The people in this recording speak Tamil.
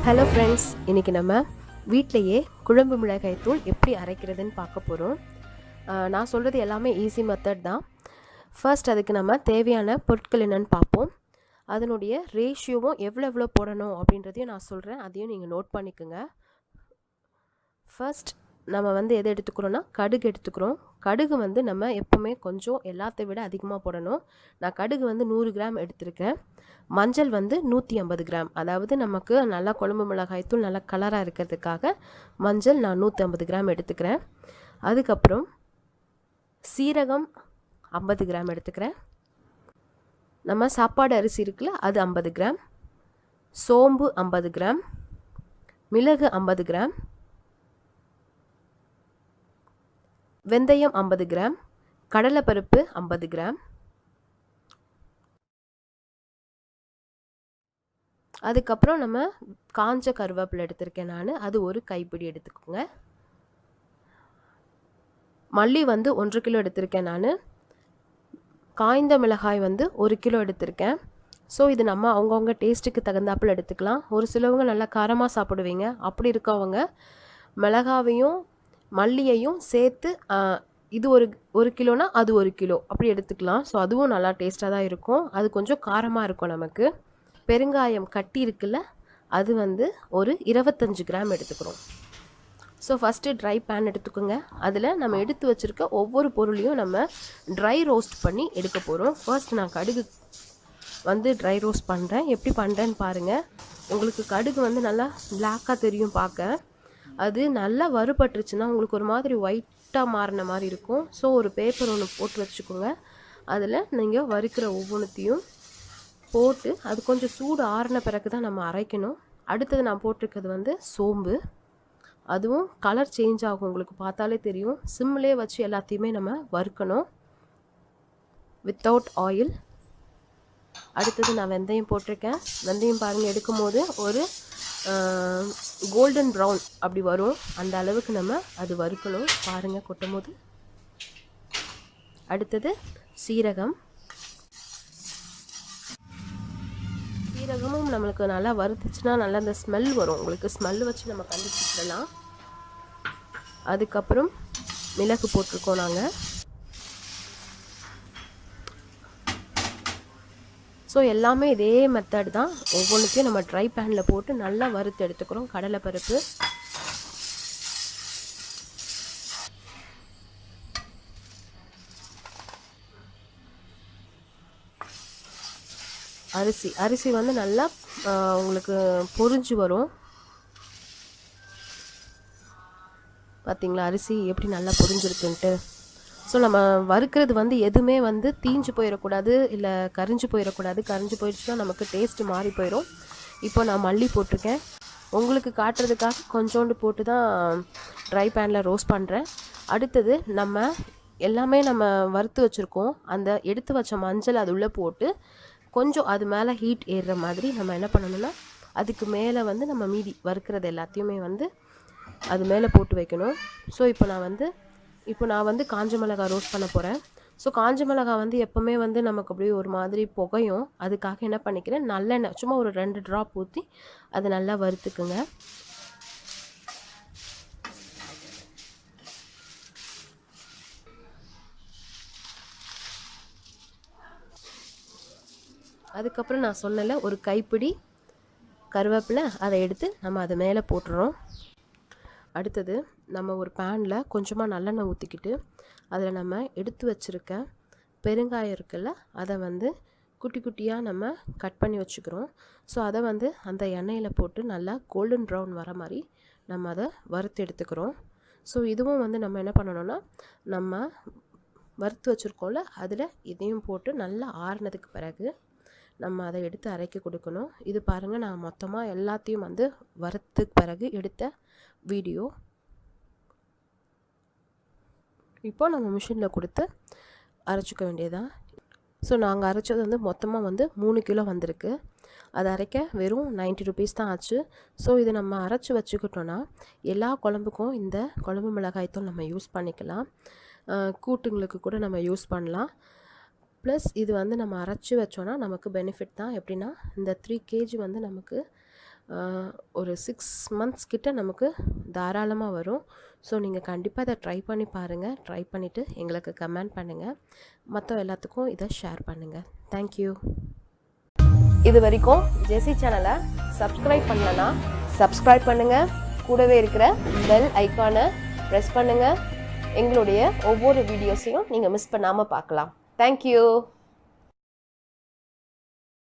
ஹலோ ஃப்ரெண்ட்ஸ், இன்றைக்கி நம்ம வீட்டிலையே குழம்பு மிளகாய் தூள் எப்படி அரைக்கிறதுன்னு பார்க்க போகிறோம். நான் சொல்கிறது எல்லாமே ஈஸி மெத்தட் தான். ஃபர்ஸ்ட் அதுக்கு நம்ம தேவையான பொருட்கள் என்னென்னு பார்ப்போம். அதனுடைய ரேஷியோவும் எவ்வளோ போடணும் அப்படின்றதையும் நான் சொல்கிறேன், அதையும் நீங்கள் நோட் பண்ணிக்கோங்க. ஃபர்ஸ்ட் நம்ம எதை எடுத்துக்கிறோன்னா கடுகு எடுத்துக்கிறோம். கடுகு நம்ம எப்போவுமே கொஞ்சம் எல்லாத்தை விட அதிகமாக போடணும். நான் கடுகு 100 கிராம் எடுத்திருக்கேன். மஞ்சள் 150 கிராம், அதாவது நமக்கு நல்லா குழம்பு மிளகாய் தூள் நல்லா கலராக இருக்கிறதுக்காக மஞ்சள் நான் 150 கிராம் எடுத்துக்கிறேன். அதுக்கப்புறம் சீரகம் 50 கிராம் எடுத்துக்கிறேன். நம்ம சாப்பாடு அரிசி இருக்குல்ல, அது 50 கிராம். சோம்பு 50 கிராம். மிளகு 50 கிராம். வெந்தயம் 50 கிராம். கடலைப்பருப்பு 50 கிராம். அதுக்கப்புறம் நம்ம காஞ்ச கருவேப்பிலை எடுத்திருக்கேன் நான், அது ஒரு கைப்பிடி எடுத்துக்கோங்க. மல்லி 1 கிலோ எடுத்திருக்கேன் நான். காய்ந்த மிளகாய் 1 கிலோ எடுத்திருக்கேன். ஸோ இது நம்ம அவங்கவுங்க டேஸ்ட்டுக்கு தகுந்தாப்பில் எடுத்துக்கலாம். ஒரு சிலவங்க நல்லா காரமாக சாப்பிடுவீங்க, அப்படி இருக்கவங்க மிளகாவையும் மல்லியையும் சேர்த்து இது ஒரு கிலோனா அது 1 கிலோ அப்படி எடுத்துக்கலாம். ஸோ அதுவும் நல்லா டேஸ்ட்டாக தான் இருக்கும், அது கொஞ்சம் காரமாக இருக்கும் நமக்கு. பெருங்காயம் கட்டி இருக்குல்ல, அது ஒரு 25 கிராம் எடுத்துக்கிறோம். ஸோ ஃபஸ்ட்டு ட்ரை பேன் எடுத்துக்கோங்க. அதில் நம்ம எடுத்து வச்சுருக்க ஒவ்வொரு பொருளையும் நம்ம ட்ரை ரோஸ்ட் பண்ணி எடுக்க போகிறோம். ஃபர்ஸ்ட் நான் கடுகு ட்ரை ரோஸ்ட் பண்ணுறேன். எப்படி பண்ணுறேன்னு பாருங்கள். உங்களுக்கு கடுகு நல்லா பிளாக்காக தெரியும் பார்க்க. அது நல்லா வறுபட்டுருச்சுன்னா உங்களுக்கு ஒரு மாதிரி ஒயிட்டாக மாறின மாதிரி இருக்கும். ஸோ ஒரு பேப்பர் ஒன்று போட்டு வச்சுக்கோங்க. அதில் நீங்கள் வறுக்கிற ஒவ்வொன்றுத்தையும் போட்டு அது கொஞ்சம் சூடு ஆறின பிறகு தான் நம்ம அரைக்கணும். அடுத்தது நான் போட்டிருக்கிறது சோம்பு. அதுவும் கலர் சேஞ்ச் ஆகும், உங்களுக்கு பார்த்தாலே தெரியும். சிம்மிலே வச்சு எல்லாத்தையுமே நம்ம வறுக்கணும், வித்தவுட் ஆயில். அடுத்தது நான் வெந்தயம் போட்டிருக்கேன். வெந்தயம் பாருங்கள், எடுக்கும் போது ஒரு கோல்டன் ப்ரௌன் அப்படி வரும், அந்த அளவுக்கு நம்ம அது வறுக்கணும். பாருங்கள் கொட்டும் போது. அடுத்தது சீரகம். சீரகமும் நம்மளுக்கு நல்லா வறுத்துச்சுன்னா நல்லா அந்த ஸ்மெல் வரும், உங்களுக்கு ஸ்மெல் வச்சு நம்ம கண்டுபிடிச்சிடலாம். அதுக்கப்புறம் மிளகு போட்டிருக்கோம் நாங்கள். ஸோ எல்லாமே இதே மெத்தட் தான். ஒவ்வொன்றுத்தையும் நம்ம ட்ரை பேனில் போட்டு நல்லா வறுத்து எடுத்துக்கிறோம். கடலைப்பருப்பு, அரிசி நல்லா உங்களுக்கு பொரிஞ்சு வரும். பார்த்தீங்களா அரிசி எப்படி நல்லா பொரிஞ்சிருக்குன்ட்டு. ஸோ நம்ம வறுக்கிறது எதுவுமே தீஞ்சு போயிடக்கூடாது, இல்லை கரிஞ்சு போயிடக்கூடாது. கரிஞ்சு போயிடுச்சுன்னா நமக்கு டேஸ்ட்டு மாறி போயிடும். இப்போ நான் மல்லி போட்டிருக்கேன், உங்களுக்கு காட்டுறதுக்காக கொஞ்சோண்டு போட்டு தான் ட்ரை பேனில் ரோஸ்ட் பண்ணுறேன். அடுத்தது நம்ம எல்லாமே நம்ம வறுத்து வச்சுருக்கோம். அந்த எடுத்து வச்ச மஞ்சள் அது உள்ளே போட்டு கொஞ்சம் அது மேலே ஹீட் ஏறுற மாதிரி நம்ம என்ன பண்ணணும்னா அதுக்கு மேலே நம்ம மீதி வறுக்கிறது எல்லாத்தையுமே அது மேலே போட்டு வைக்கணும். ஸோ இப்போ நான் காஞ்ச மிளகாய் ரோஸ்ட் பண்ண போகிறேன். ஸோ காஞ்ச மிளகாய் எப்போவுமே நமக்கு அப்படியே ஒரு மாதிரி புகையும். அதுக்காக என்ன பண்ணிக்கிறேன், நல்லெண்ணெய் சும்மா ஒரு 2 ட்ராப் ஊற்றி அதை நல்லா வறுத்துக்குங்க. அதுக்கப்புறம் நான் சொன்னல ஒரு கைப்பிடி கருவேப்பிலை, அதை எடுத்து நம்ம அதை மேலே போட்டுறோம். அடுத்தது நம்ம ஒரு பேனில் கொஞ்சமாக நல்லெண்ணெய் ஊற்றிக்கிட்டு அதில் நம்ம எடுத்து வச்சுருக்க பெருங்காயம் இருக்குல்ல, அதை குட்டி குட்டியாக நம்ம கட் பண்ணி வச்சுக்கிறோம். ஸோ அதை அந்த எண்ணெயில் போட்டு நல்லா கோல்டன் ப்ரௌன் வர மாதிரி நம்ம அதை வறுத்து எடுத்துக்கிறோம். ஸோ இதுவும் நம்ம என்ன பண்ணணும்னா நம்ம வறுத்து வச்சுருக்கோம்ல, அதில் இதையும் போட்டு நல்லா ஆறுனதுக்கு பிறகு நம்ம அதை எடுத்து அரைக்க கொடுக்கணும். இது பாருங்கள், நான் மொத்தமாக எல்லாத்தையும் வறுத்துக்கு பிறகு எடுத்த வீடியோ. இப்போ நம்ம மிஷினில் கொடுத்து அரைச்சிக்க வேண்டியதான். ஸோ நாங்கள் அரைச்சது மொத்தமாக 3 கிலோ வந்திருக்கு. அது அரைக்க வெறும் 90 ருபீஸ் தான் ஆச்சு. ஸோ இது நம்ம அரைச்சி வச்சுக்கிட்டோன்னா எல்லா குழம்புக்கும் இந்த குழம்பு மிளகாய் தூள் நம்ம யூஸ் பண்ணிக்கலாம். கூட்டுங்களுக்கு கூட நம்ம யூஸ் பண்ணலாம். ப்ளஸ் இது நம்ம அரைச்சி வச்சோன்னா நமக்கு பெனிஃபிட் தான். எப்படின்னா இந்த 3 kg நமக்கு ஒரு 6 மந்த்ஸ் கிட்ட நமக்கு தாராளமாக வரும். ஸோ நீங்கள் கண்டிப்பாக இதை ட்ரை பண்ணி பாருங்கள். ட்ரை பண்ணிவிட்டு எங்களுக்கு கமெண்ட் பண்ணுங்கள். மற்ற எல்லாத்துக்கும் இதை ஷேர் பண்ணுங்கள். தேங்க்யூ. இது வரைக்கும் ஜெசி சேனலை சப்ஸ்கிரைப் பண்ணலன்னா சப்ஸ்கிரைப் பண்ணுங்கள். கூடவே இருக்கிற பெல் ஐக்கானை ப்ரெஸ் பண்ணுங்கள். எங்களுடைய ஒவ்வொரு வீடியோஸையும் நீங்கள் மிஸ் பண்ணாமல் பார்க்கலாம். தேங்க்யூ.